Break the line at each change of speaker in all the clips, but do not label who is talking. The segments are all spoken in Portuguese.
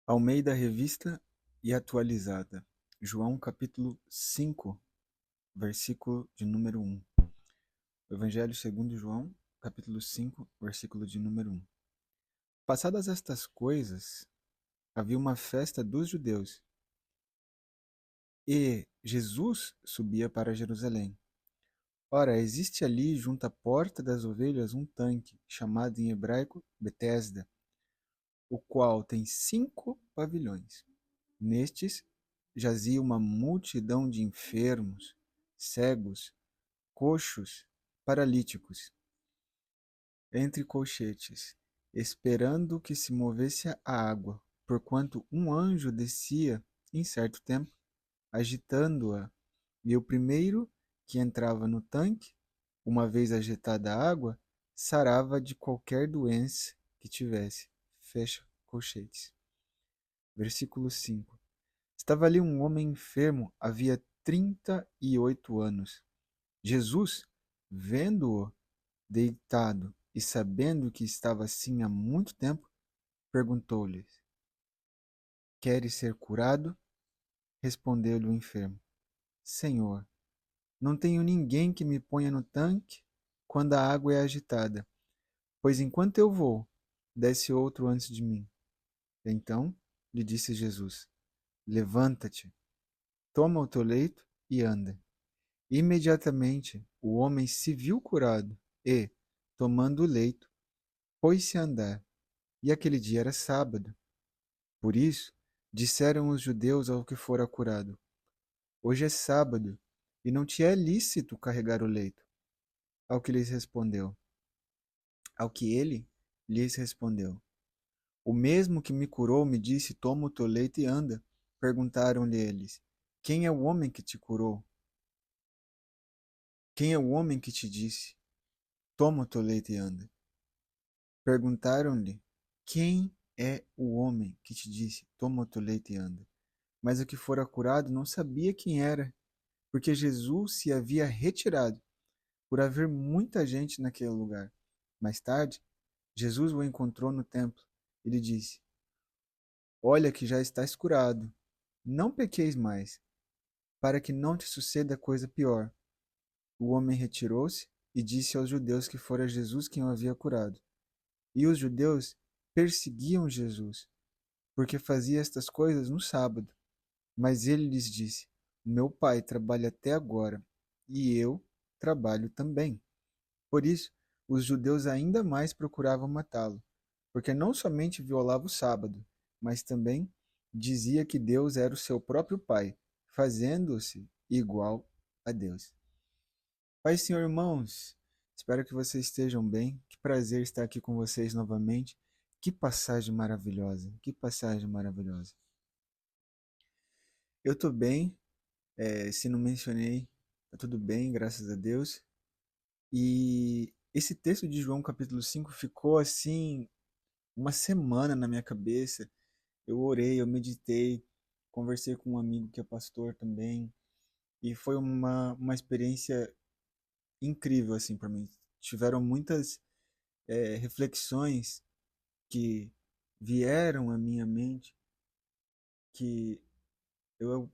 Almeida Revista e Atualizada. João capítulo 5, versículo de número 1. Evangelho segundo João, capítulo 5, versículo de número 1. Passadas estas coisas, havia uma festa dos judeus, e Jesus subia para Jerusalém. Ora, existe ali, junto à porta das ovelhas, um tanque, chamado em hebraico Betesda, o qual tem 5 pavilhões. Nestes jazia uma multidão de enfermos, cegos, coxos, paralíticos, entre colchetes, esperando que se movesse a água, porquanto um anjo descia em certo tempo, agitando-a, e o primeiro que entrava no tanque, uma vez agitada a água, sarava de qualquer doença que tivesse. Fecha colchetes. Versículo 5. Estava ali um homem enfermo, havia 38 anos. Jesus, vendo-o deitado e sabendo que estava assim há muito tempo, perguntou-lhe: Queres ser curado? Respondeu-lhe o enfermo: Senhor, não tenho ninguém que me ponha no tanque quando a água é agitada, pois enquanto eu vou, desce outro antes de mim. Então lhe disse Jesus: Levanta-te, toma o teu leito e anda. Imediatamente o homem se viu curado e, tomando o leito, pôs-se a andar. E aquele dia era sábado. Por isso, disseram os judeus ao que fora curado: Hoje é sábado, e não te é lícito carregar o leito. Ao que lhes respondeu. Ao que ele lhes respondeu: O mesmo que me curou me disse: Toma o teu leito e anda. Perguntaram-lhe eles: Quem é o homem que te curou? Quem é o homem que te disse: Toma o teu leito e anda? Perguntaram-lhe: Quem é o homem que te disse: Toma o teu leito e anda? Mas o que fora curado não sabia quem era, porque Jesus se havia retirado, por haver muita gente naquele lugar. Mais tarde, Jesus o encontrou no templo e lhe disse: Olha que já estás curado. Não pequeis mais, para que não te suceda coisa pior. O homem retirou-se e disse aos judeus que fora Jesus quem o havia curado. E os judeus perseguiam Jesus, porque fazia estas coisas no sábado. Mas ele lhes disse: Meu pai trabalha até agora, e eu trabalho também. Por isso, os judeus ainda mais procuravam matá-lo, porque não somente violava o sábado, mas também dizia que Deus era o seu próprio pai, fazendo-se igual a Deus. Pai, Senhor, irmãos, espero que vocês estejam bem. Que prazer estar aqui com vocês novamente. Que passagem maravilhosa, que passagem maravilhosa. Eu tô bem, se não mencionei, tá tudo bem, graças a Deus. E esse texto de João capítulo 5 ficou assim uma semana na minha cabeça. Eu orei, eu meditei, conversei com um amigo que é pastor também, e foi uma experiência incrível assim para mim. Tiveram muitas reflexões que vieram à minha mente que eu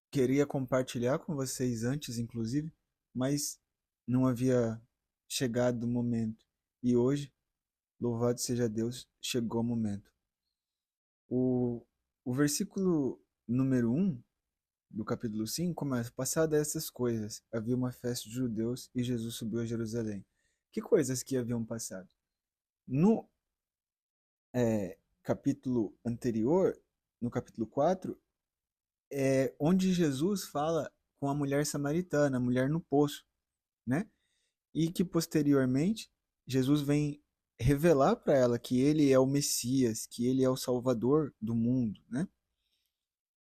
queria compartilhar com vocês antes, inclusive, mas não havia chegado o momento. E hoje, louvado seja Deus, chegou o momento. O, o versículo número 1 do capítulo 5 começa: Passadas essas coisas, havia uma festa de judeus e Jesus subiu a Jerusalém. Que coisas que haviam passado? No capítulo anterior, no capítulo 4, é onde Jesus fala com a mulher samaritana, a mulher no poço, né? E que posteriormente Jesus vem revelar para ela que ele é o Messias, que ele é o Salvador do mundo, né?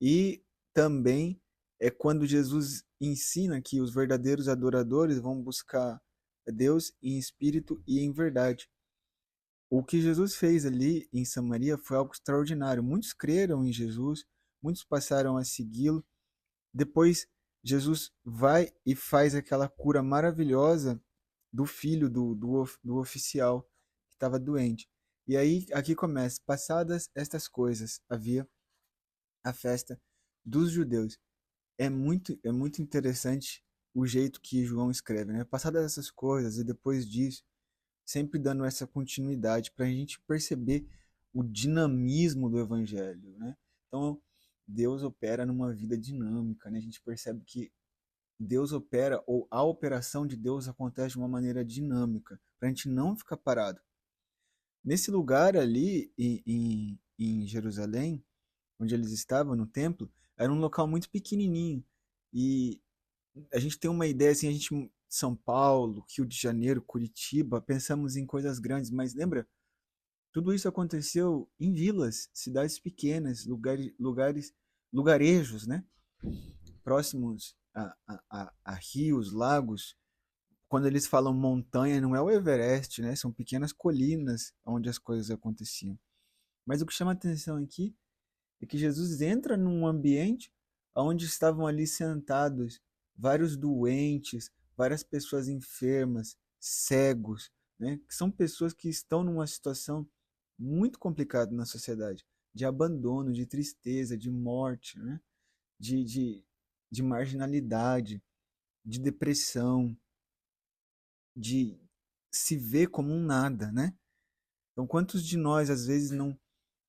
E também é quando Jesus ensina que os verdadeiros adoradores vão buscar Deus em espírito e em verdade. O que Jesus fez ali em Samaria foi algo extraordinário. Muitos creram em Jesus, muitos passaram a segui-lo. Depois, Jesus vai e faz aquela cura maravilhosa do filho do oficial que estava doente. E aí, aqui começa. Passadas estas coisas, havia a festa dos judeus. É muito interessante o jeito que João escreve, né? Passadas essas coisas e depois disso, sempre dando essa continuidade para a gente perceber o dinamismo do evangelho, né? Então, Deus opera numa vida dinâmica, né? A gente percebe que Deus opera, ou a operação de Deus acontece de uma maneira dinâmica, para a gente não ficar parado. Nesse lugar ali, em Jerusalém, onde eles estavam, no templo, era um local muito pequenininho. E a gente tem uma ideia, assim, a gente, São Paulo, Rio de Janeiro, Curitiba, pensamos em coisas grandes, mas lembra? Tudo isso aconteceu em vilas, cidades pequenas, lugarejos, né? Próximos a rios, lagos. Quando eles falam montanha, não é o Everest, né? São pequenas colinas onde as coisas aconteciam. Mas o que chama a atenção aqui é que Jesus entra num ambiente onde estavam ali sentados vários doentes, várias pessoas enfermas, cegos, né? Que são pessoas que estão numa situação muito complicada na sociedade, de abandono, de tristeza, de morte, né? de, de, de marginalidade, de depressão, de se ver como um nada, né? Então, quantos de nós às vezes não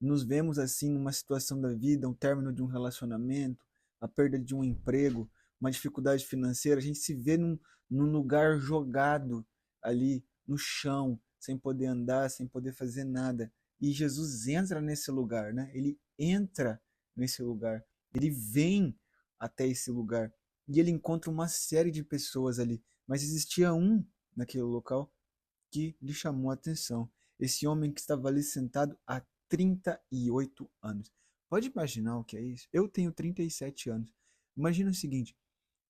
nos vemos assim numa situação da vida, um término de um relacionamento, a perda de um emprego, uma dificuldade financeira, a gente se vê num lugar jogado ali no chão, sem poder andar, sem poder fazer nada. E Jesus entra nesse lugar, né? Ele entra nesse lugar, ele vem até esse lugar e ele encontra uma série de pessoas ali, mas existia um naquele local que lhe chamou a atenção. Esse homem que estava ali sentado há 38 anos. Pode imaginar o que é isso? Eu tenho 37 anos. Imagina o seguinte,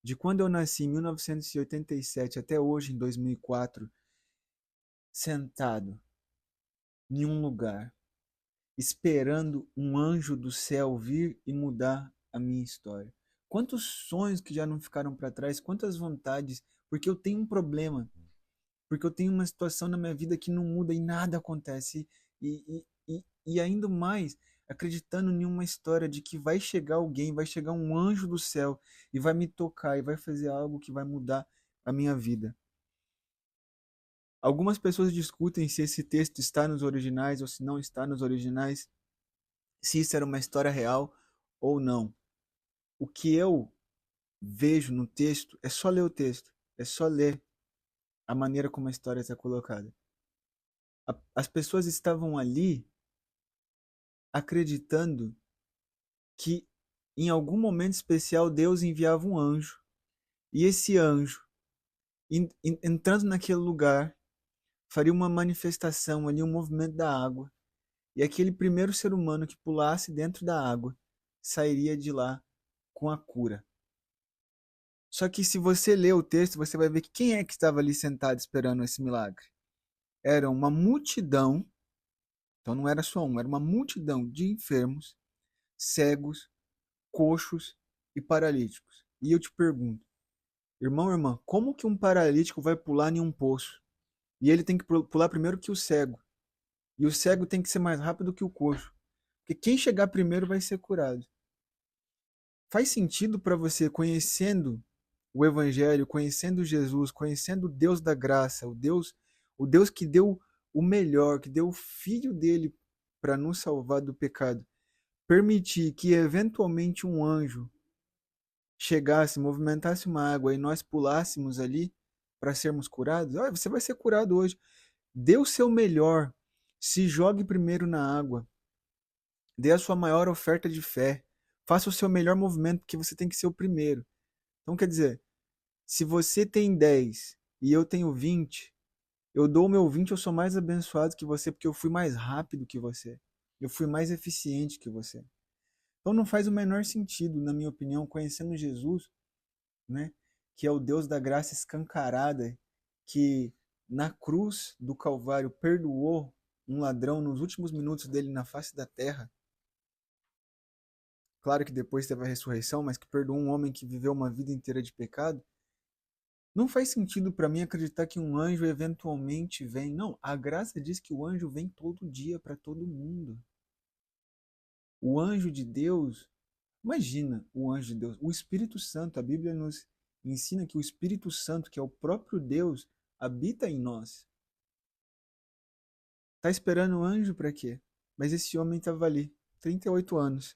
de quando eu nasci em 1987 até hoje, em 2004, sentado em um lugar, esperando um anjo do céu vir e mudar a minha história. Quantos sonhos que já não ficaram para trás, quantas vontades, porque eu tenho um problema, porque eu tenho uma situação na minha vida que não muda e nada acontece. E ainda mais, acreditando em uma história de que vai chegar alguém, vai chegar um anjo do céu e vai me tocar e vai fazer algo que vai mudar a minha vida. Algumas pessoas discutem se esse texto está nos originais ou se não está nos originais, se isso era uma história real ou não. O que eu vejo no texto é só ler o texto, é só ler a maneira como a história está colocada. As pessoas estavam ali acreditando que em algum momento especial Deus enviava um anjo. E esse anjo, entrando naquele lugar, faria uma manifestação ali, um movimento da água. E aquele primeiro ser humano que pulasse dentro da água sairia de lá com a cura. Só que se você ler o texto, você vai ver que quem é que estava ali sentado esperando esse milagre? Era uma multidão, então não era só um, era uma multidão de enfermos, cegos, coxos e paralíticos. E eu te pergunto, irmão, irmã, como que um paralítico vai pular em um poço? E ele tem que pular primeiro que o cego. E o cego tem que ser mais rápido que o coxo. Porque quem chegar primeiro vai ser curado. Faz sentido para você, conhecendo o Evangelho, conhecendo Jesus, conhecendo o Deus da graça, o Deus que deu o melhor, que deu o Filho dele para nos salvar do pecado, permitir que eventualmente um anjo chegasse, movimentasse uma água e nós pulássemos ali para sermos curados? Ah, você vai ser curado hoje. Dê o seu melhor. Se jogue primeiro na água. Dê a sua maior oferta de fé. Faça o seu melhor movimento, porque você tem que ser o primeiro. Então, quer dizer, se você tem 10 e eu tenho 20, eu dou o meu 20, eu sou mais abençoado que você, porque eu fui mais rápido que você. Eu fui mais eficiente que você. Então não faz o menor sentido, na minha opinião, conhecendo Jesus, né, que é o Deus da graça escancarada, que na cruz do Calvário perdoou um ladrão nos últimos minutos dele na face da terra. Claro que depois teve a ressurreição, mas que perdoou um homem que viveu uma vida inteira de pecado. Não faz sentido para mim acreditar que um anjo eventualmente vem. Não, a graça diz que o anjo vem todo dia para todo mundo. O anjo de Deus, imagina o anjo de Deus, o Espírito Santo, a Bíblia nos ensina que o Espírito Santo, que é o próprio Deus, habita em nós. Tá esperando o anjo para quê? Mas esse homem estava ali, 38 anos,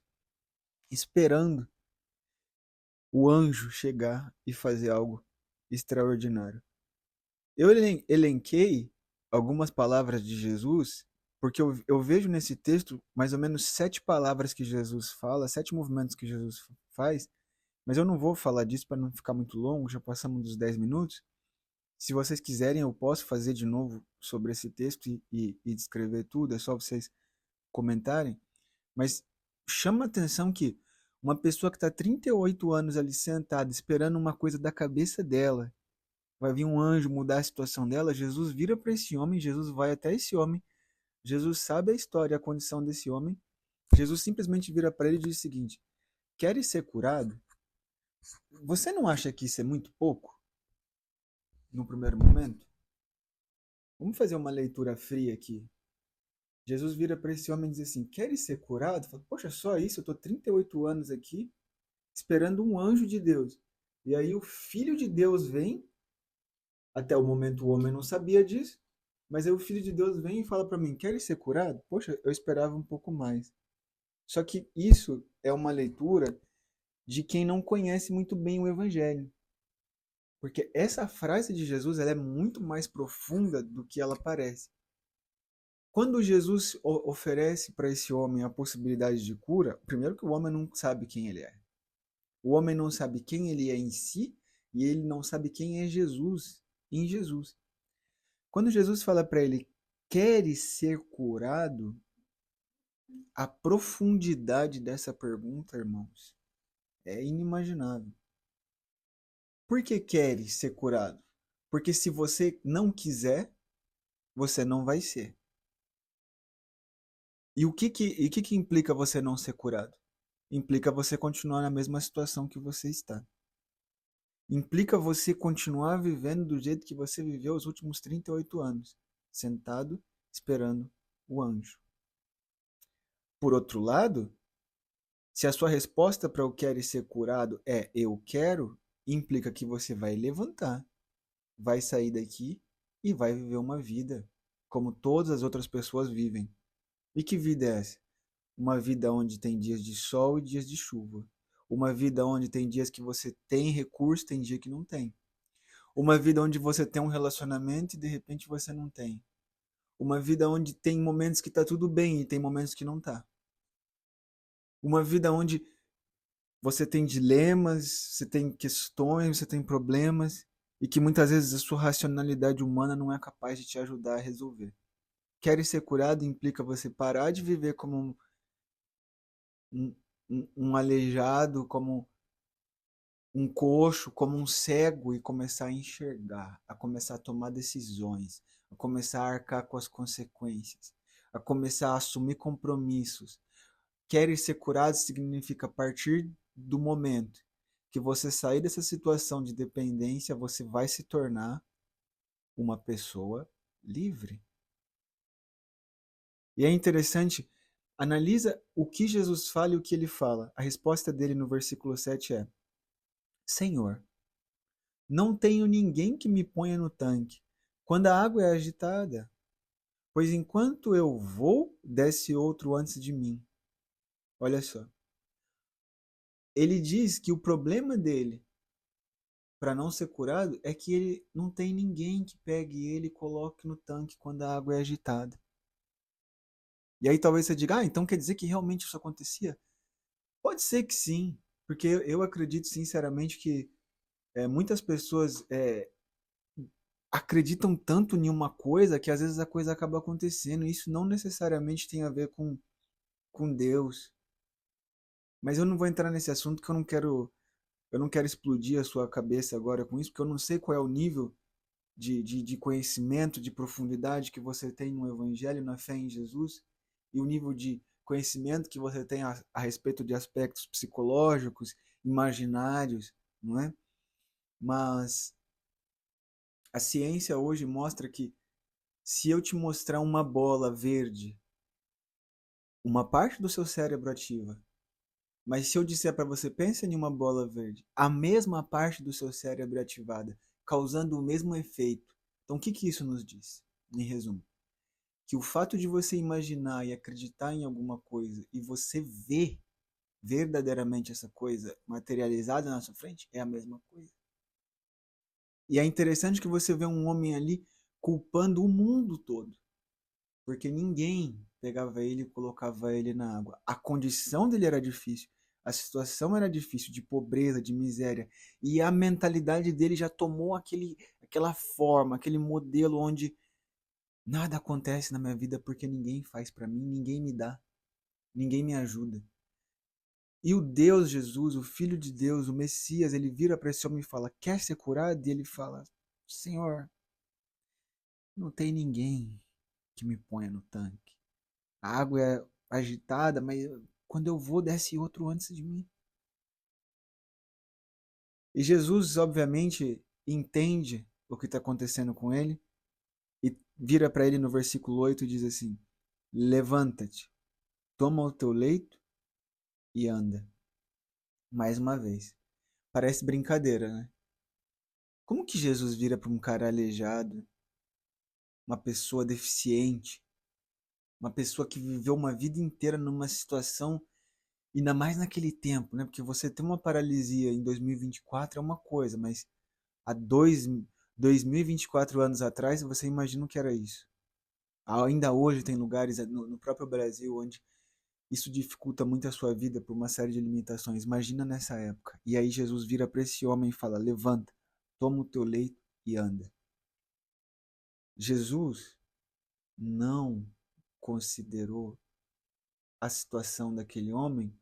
esperando o anjo chegar e fazer algo extraordinário. Eu elenquei algumas palavras de Jesus, porque eu vejo nesse texto mais ou menos 7 palavras que Jesus fala, 7 movimentos que Jesus faz, mas eu não vou falar disso para não ficar muito longo, já passamos dos 10 minutos. Se vocês quiserem, eu posso fazer de novo sobre esse texto e descrever tudo, é só vocês comentarem. Mas chama a atenção que uma pessoa que está 38 anos ali sentada, esperando uma coisa da cabeça dela, vai vir um anjo mudar a situação dela, Jesus vira para esse homem, Jesus vai até esse homem, Jesus sabe a história, a condição desse homem, Jesus simplesmente vira para ele e diz o seguinte: queres ser curado? Você não acha que isso é muito pouco, no primeiro momento? Vamos fazer uma leitura fria aqui. Jesus vira para esse homem e diz assim: queres ser curado? Fala, poxa, só isso, eu estou 38 anos aqui, esperando um anjo de Deus. E aí o Filho de Deus vem, até o momento o homem não sabia disso, mas aí o Filho de Deus vem e fala para mim: queres ser curado? Poxa, eu esperava um pouco mais. Só que isso é uma leitura de quem não conhece muito bem o Evangelho. Porque essa frase de Jesus ela é muito mais profunda do que ela parece. Quando Jesus oferece para esse homem a possibilidade de cura, primeiro que o homem não sabe quem ele é. O homem não sabe quem ele é em si e ele não sabe quem é Jesus em Jesus. Quando Jesus fala para ele, queres ser curado? A profundidade dessa pergunta, irmãos, é inimaginável. Por que queres ser curado? Porque se você não quiser, você não vai ser. E o que implica você não ser curado? Implica você continuar na mesma situação que você está. Implica você continuar vivendo do jeito que você viveu os últimos 38 anos, sentado, esperando o anjo. Por outro lado, se a sua resposta para o querer ser curado é eu quero, implica que você vai levantar, vai sair daqui e vai viver uma vida como todas as outras pessoas vivem. E que vida é essa? Uma vida onde tem dias de sol e dias de chuva. Uma vida onde tem dias que você tem recurso, tem dia que não tem. Uma vida onde você tem um relacionamento e de repente você não tem. Uma vida onde tem momentos que tá tudo bem e tem momentos que não tá. Uma vida onde você tem dilemas, você tem questões, você tem problemas e que muitas vezes a sua racionalidade humana não é capaz de te ajudar a resolver. Querer ser curado implica você parar de viver como um aleijado, como um coxo, como um cego e começar a enxergar, a começar a tomar decisões, a começar a arcar com as consequências, a começar a assumir compromissos. Querer ser curado significa a partir do momento que você sair dessa situação de dependência, você vai se tornar uma pessoa livre. E é interessante, analisa o que Jesus fala e o que ele fala. A resposta dele no versículo 7 é: Senhor, não tenho ninguém que me ponha no tanque quando a água é agitada, pois enquanto eu vou, desce outro antes de mim. Olha só. Ele diz que o problema dele para não ser curado é que ele não tem ninguém que pegue ele e coloque no tanque quando a água é agitada. E aí talvez você diga, então quer dizer que realmente isso acontecia? Pode ser que sim, porque eu acredito sinceramente que muitas pessoas acreditam tanto em uma coisa que às vezes a coisa acaba acontecendo. E isso não necessariamente tem a ver com Deus. Mas eu não vou entrar nesse assunto que eu não quero explodir a sua cabeça agora com isso, porque eu não sei qual é o nível de conhecimento, de profundidade que você tem no Evangelho, na fé em Jesus, e o nível de conhecimento que você tem a respeito de aspectos psicológicos, imaginários, não é? Mas A ciência hoje mostra que se eu te mostrar uma bola verde, uma parte do seu cérebro ativa. Mas se eu disser para você, pensa em uma bola verde, a mesma parte do seu cérebro é ativada, causando o mesmo efeito. Então, o que que isso nos diz? Em resumo, que o fato de você imaginar e acreditar em alguma coisa e você ver verdadeiramente essa coisa materializada na sua frente é a mesma coisa. E é interessante que você vê um homem ali culpando o mundo todo, porque ninguém pegava ele e colocava ele na água. A condição dele era difícil, a situação era difícil, de pobreza, de miséria, e a mentalidade dele já tomou aquela forma, aquele modelo onde nada acontece na minha vida porque ninguém faz para mim, ninguém me dá, ninguém me ajuda. E o Deus Jesus, o Filho de Deus, o Messias, ele vira para esse homem e fala: quer ser curado? E ele fala: Senhor, não tem ninguém que me ponha no tanque. A água é agitada, mas quando eu vou, desce outro antes de mim. E Jesus, obviamente, entende o que está acontecendo com ele e vira para ele no versículo 8 e diz assim: levanta-te, toma o teu leito e anda. Mais uma vez. Parece brincadeira, né? Como que Jesus vira para um cara aleijado, uma pessoa deficiente, uma pessoa que viveu uma vida inteira numa situação, ainda mais naquele tempo, né? Porque você ter uma paralisia em 2024 é uma coisa, mas há 2024 anos atrás, você imagina o que era isso. Ainda hoje tem lugares no próprio Brasil onde isso dificulta muito a sua vida por uma série de limitações. Imagina nessa época. E aí Jesus vira para esse homem e fala: levanta, toma o teu leito e anda. Jesus não considerou a situação daquele homem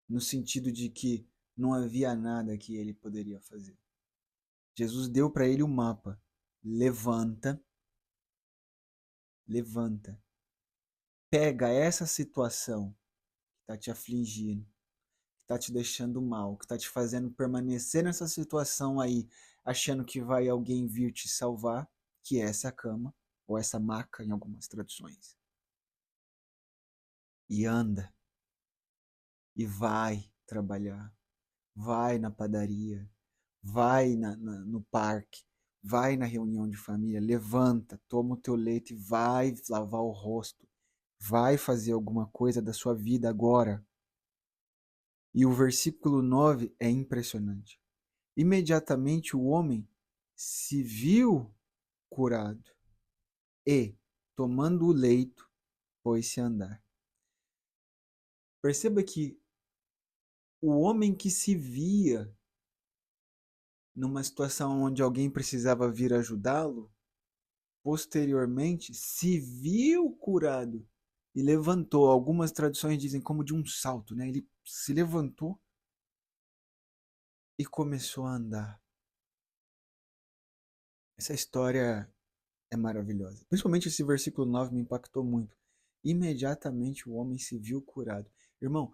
no sentido de que não havia nada que ele poderia fazer. Jesus deu para ele o mapa. Levanta, levanta. Pega essa situação que está te afligindo, que está te deixando mal, que está te fazendo permanecer nessa situação aí, achando que vai alguém vir te salvar, que é essa cama, ou essa maca em algumas traduções. E anda, e vai trabalhar, vai na padaria, vai no parque, vai na reunião de família, levanta, toma o teu leite e vai lavar o rosto, vai fazer alguma coisa da sua vida agora. E o versículo 9 é impressionante. Imediatamente o homem se viu curado e, tomando o leito, pôs-se a andar. Perceba que o homem que se via numa situação onde alguém precisava vir ajudá-lo, posteriormente se viu curado e levantou. Algumas traduções dizem como de um salto, né? Ele se levantou e começou a andar. Essa história é maravilhosa. Principalmente esse versículo 9 me impactou muito. Imediatamente o homem se viu curado. Irmão,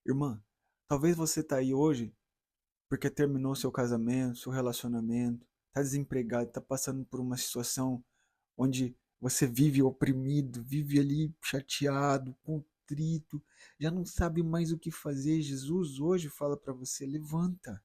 irmã, talvez você está aí hoje porque terminou seu casamento, seu relacionamento, está desempregado, está passando por uma situação onde você vive oprimido, vive ali chateado, contrito, já não sabe mais o que fazer. Jesus hoje fala para você: levanta,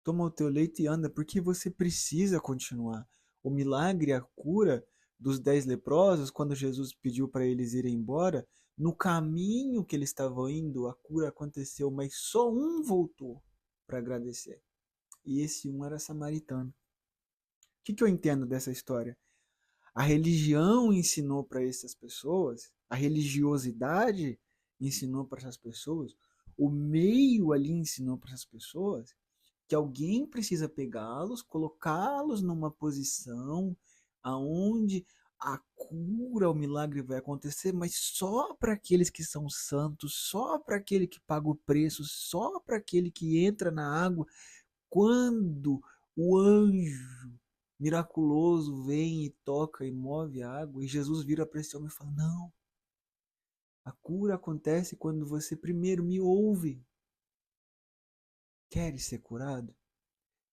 toma o teu leito e anda, porque você precisa continuar. O milagre, a cura dos 10 leprosos, quando Jesus pediu para eles irem embora, no caminho que eles estavam indo, a cura aconteceu, mas só um voltou para agradecer. E esse um era samaritano. O que eu entendo dessa história? A religião ensinou para essas pessoas, a religiosidade ensinou para essas pessoas, o meio ali ensinou para essas pessoas que alguém precisa pegá-los, colocá-los numa posição aonde a cura, o milagre vai acontecer, mas só para aqueles que são santos, só para aquele que paga o preço, só para aquele que entra na água quando o anjo miraculoso vem e toca e move a água, e Jesus vira para esse homem e fala: não, a cura acontece quando você primeiro me ouve. Queres ser curado?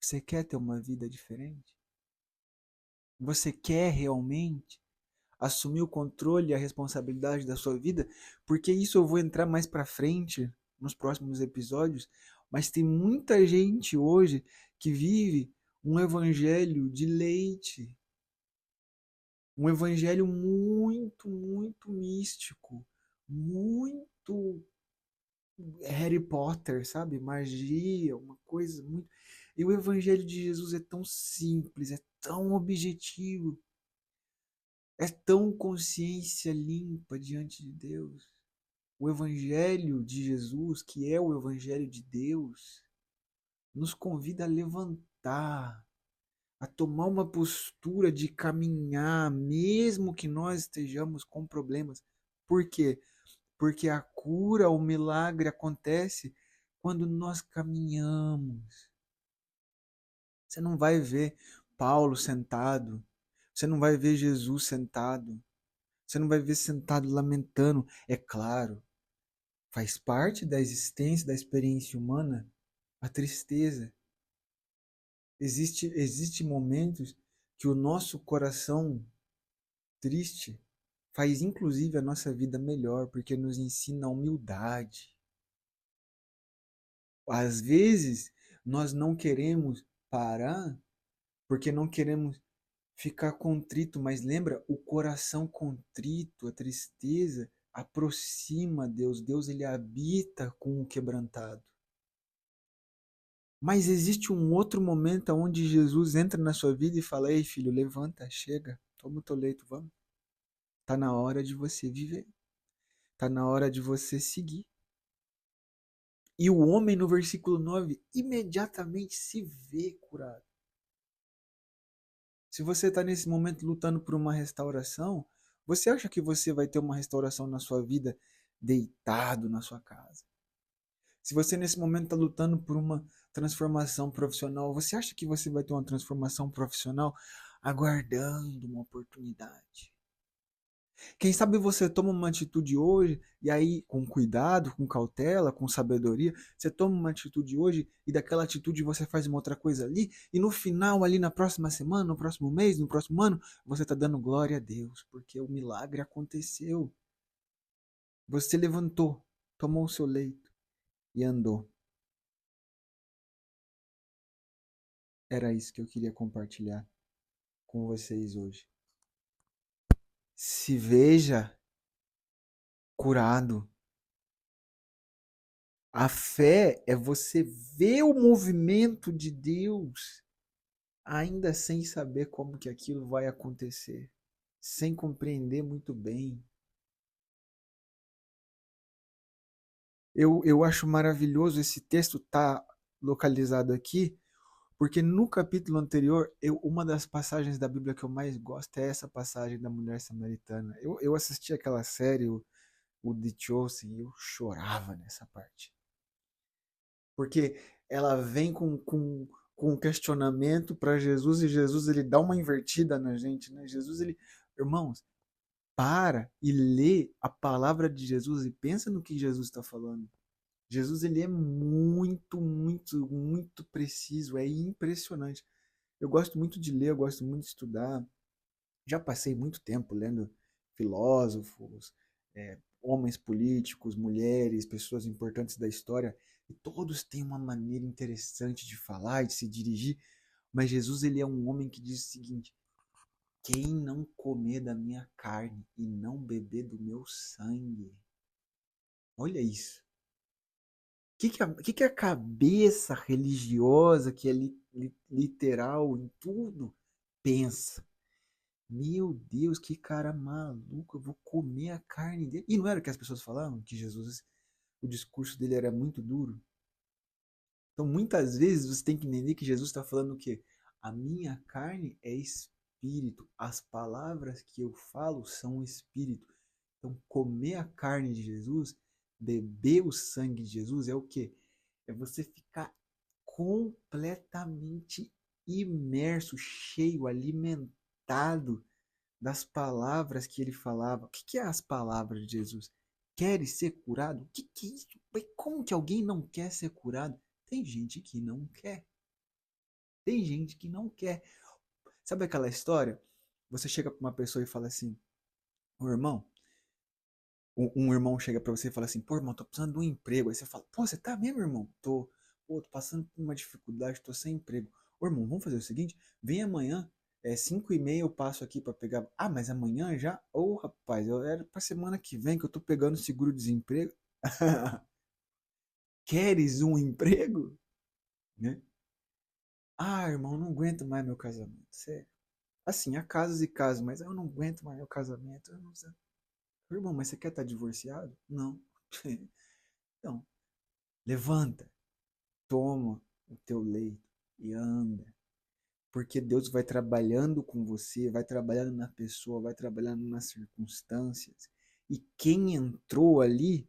Você quer ter uma vida diferente? Você quer realmente assumir o controle e a responsabilidade da sua vida? Porque isso eu vou entrar mais para frente nos próximos episódios, mas tem muita gente hoje que vive um evangelho de leite, um evangelho muito, muito místico, muito Harry Potter, sabe? Magia, uma coisa muito. E o evangelho de Jesus é tão simples, é tão objetivo, é tão consciência limpa diante de Deus. O evangelho de Jesus, que é o evangelho de Deus, nos convida a levantar, a tomar uma postura de caminhar, mesmo que nós estejamos com problemas. Por quê? Porque a cura, o milagre acontece quando nós caminhamos. Você não vai ver Paulo sentado, você não vai ver Jesus sentado, você não vai ver sentado lamentando. É claro, faz parte da existência, da experiência humana, a tristeza. Existe momentos que o nosso coração triste faz inclusive a nossa vida melhor, porque nos ensina a humildade. Às vezes, nós não queremos parar porque não queremos ficar contrito, mas lembra, o coração contrito, a tristeza, aproxima Deus. Deus ele habita com o quebrantado. Mas existe um outro momento onde Jesus entra na sua vida e fala: Ei, filho, levanta, chega, toma o teu leito, vamos. Tá na hora de você viver. Tá na hora de você seguir. E o homem, no versículo 9 imediatamente se vê curado. Se você está nesse momento lutando por uma restauração, você acha que você vai ter uma restauração na sua vida deitado na sua casa? Se você nesse momento está lutando por uma transformação profissional, você acha que você vai ter uma transformação profissional aguardando uma oportunidade? Quem sabe você toma uma atitude hoje e aí, com cuidado, com cautela, com sabedoria, você toma uma atitude hoje e daquela atitude você faz uma outra coisa ali e no final, ali na próxima semana, no próximo mês, no próximo ano, você está dando glória a Deus, porque o milagre aconteceu. Você levantou, tomou o seu leito e andou. Era isso que eu queria compartilhar com vocês hoje. Se veja curado. A fé é você ver o movimento de Deus, ainda sem saber como que aquilo vai acontecer, sem compreender muito bem. Eu acho maravilhoso esse texto estar localizado aqui, porque no capítulo anterior, uma das passagens da Bíblia que eu mais gosto é essa passagem da mulher samaritana. Eu assisti aquela série, o The Chosen, e eu chorava nessa parte. Porque ela vem com um questionamento para Jesus e Jesus ele dá uma invertida na gente, né? Jesus ele, irmãos, para e lê a palavra de Jesus e pensa no que Jesus está falando. Jesus ele é muito, muito, muito preciso, é impressionante. Eu gosto muito de ler, eu gosto muito de estudar. Já passei muito tempo lendo filósofos, homens políticos, mulheres, pessoas importantes da história, e todos têm uma maneira interessante de falar e de se dirigir, mas Jesus ele é um homem que diz o seguinte: quem não comer da minha carne e não beber do meu sangue, olha isso. O que a cabeça religiosa, que é literal em tudo, pensa? Meu Deus, que cara maluco, eu vou comer a carne dele. E não era o que as pessoas falavam? Que Jesus, o discurso dele era muito duro. Então, muitas vezes você tem que entender que Jesus está falando o quê? A minha carne é espírito. As palavras que eu falo são espírito. Então, comer a carne de Jesus, beber o sangue de Jesus é o quê? É você ficar completamente imerso, cheio, alimentado das palavras que ele falava. O que é as palavras de Jesus? Queres ser curado? O que é isso? Como que alguém não quer ser curado? Tem gente que não quer. Tem gente que não quer. Sabe aquela história? Você chega para uma pessoa e fala assim, ô irmão, um irmão chega para você e fala assim, pô irmão, tô precisando de um emprego. Aí você fala, pô, você tá mesmo, irmão? Tô passando por uma dificuldade, tô sem emprego. Ô irmão, vamos fazer o seguinte, vem amanhã, 5h30 eu passo aqui para pegar. Ah, mas amanhã já? Ô rapaz, eu era pra semana que vem que eu tô pegando seguro-desemprego. Queres um emprego? Né? Ah, irmão, não aguento mais meu casamento. Sério. Assim, há casos e casos, mas eu não aguento mais meu casamento. Eu não sei. Irmão, mas você quer estar divorciado? Não. Então, levanta, toma o teu leito e anda. Porque Deus vai trabalhando com você, vai trabalhando na pessoa, vai trabalhando nas circunstâncias. E quem entrou ali,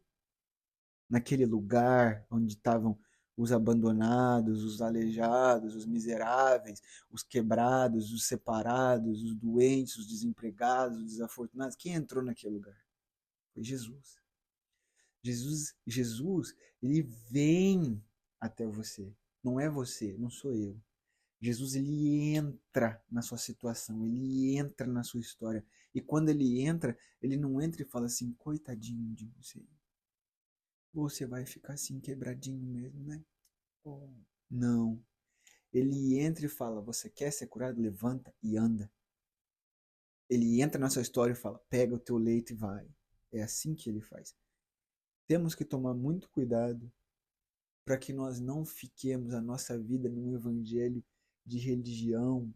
naquele lugar onde estavam os abandonados, os aleijados, os miseráveis, os quebrados, os separados, os doentes, os desempregados, os desafortunados, quem entrou naquele lugar? Foi Jesus. Jesus, ele vem até você. Não é você, não sou eu. Jesus, ele entra na sua situação, ele entra na sua história. E quando ele entra, ele não entra e fala assim, coitadinho de você. Você vai ficar assim, quebradinho mesmo, né? Oh. Não. Ele entra e fala, você quer ser curado? Levanta e anda. Ele entra na sua história e fala, pega o teu leito e vai. É assim que ele faz. Temos que tomar muito cuidado para que nós não fiquemos a nossa vida num evangelho de religião,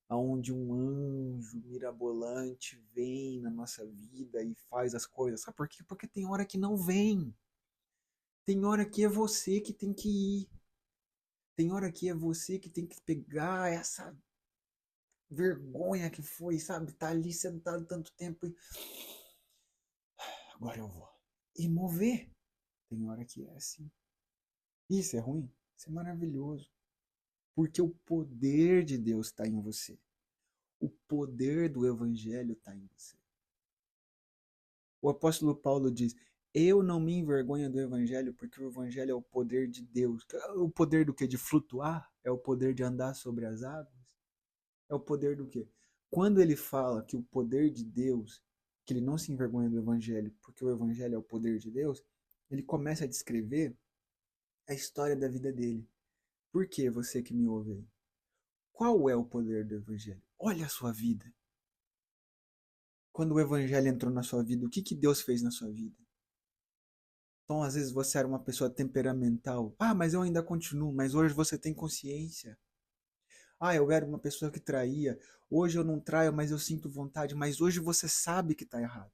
aonde um anjo mirabolante vem na nossa vida e faz as coisas. Sabe por quê? Porque tem hora que não vem. Tem hora que é você que tem que ir. Tem hora que é você que tem que pegar essa vergonha que foi, sabe? Tá ali sentado tanto tempo e agora eu vou. E mover. Tem hora que é assim. Isso é ruim? Isso é maravilhoso. Porque o poder de Deus está em você. O poder do Evangelho está em você. O apóstolo Paulo diz: eu não me envergonho do Evangelho, porque o Evangelho é o poder de Deus. O poder do que? De flutuar? É o poder de andar sobre as águas? É o poder do quê? Quando ele fala que o poder de Deus, que ele não se envergonha do Evangelho, porque o Evangelho é o poder de Deus, ele começa a descrever a história da vida dele. Por que você que me ouve aí? Qual é o poder do Evangelho? Olha a sua vida. Quando o Evangelho entrou na sua vida, o que, que Deus fez na sua vida? Então, às vezes você era uma pessoa temperamental. Ah, mas eu ainda continuo. Mas hoje você tem consciência. Ah, eu era uma pessoa que traía. Hoje eu não traio, mas eu sinto vontade. Mas hoje você sabe que está errado.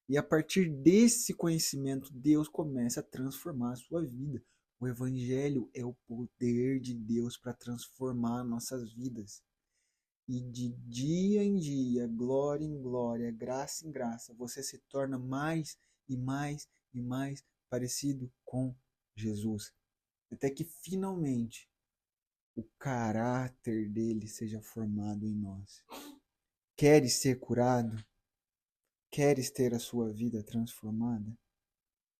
E a partir desse conhecimento, Deus começa a transformar a sua vida. O Evangelho é o poder de Deus para transformar nossas vidas. E de dia em dia, glória em glória, graça em graça, você se torna mais e mais e mais parecido com Jesus. Até que finalmente o caráter dele seja formado em nós. Queres ser curado? Queres ter a sua vida transformada?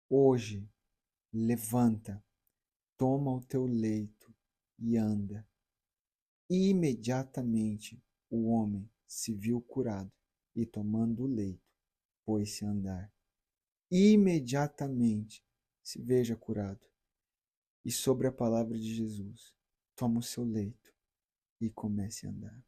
Hoje, levanta, toma o teu leito e anda. Imediatamente o homem se viu curado e, tomando o leito, pôs-se a andar. Imediatamente se veja curado. E sobre a palavra de Jesus, toma o seu leito e comece a andar.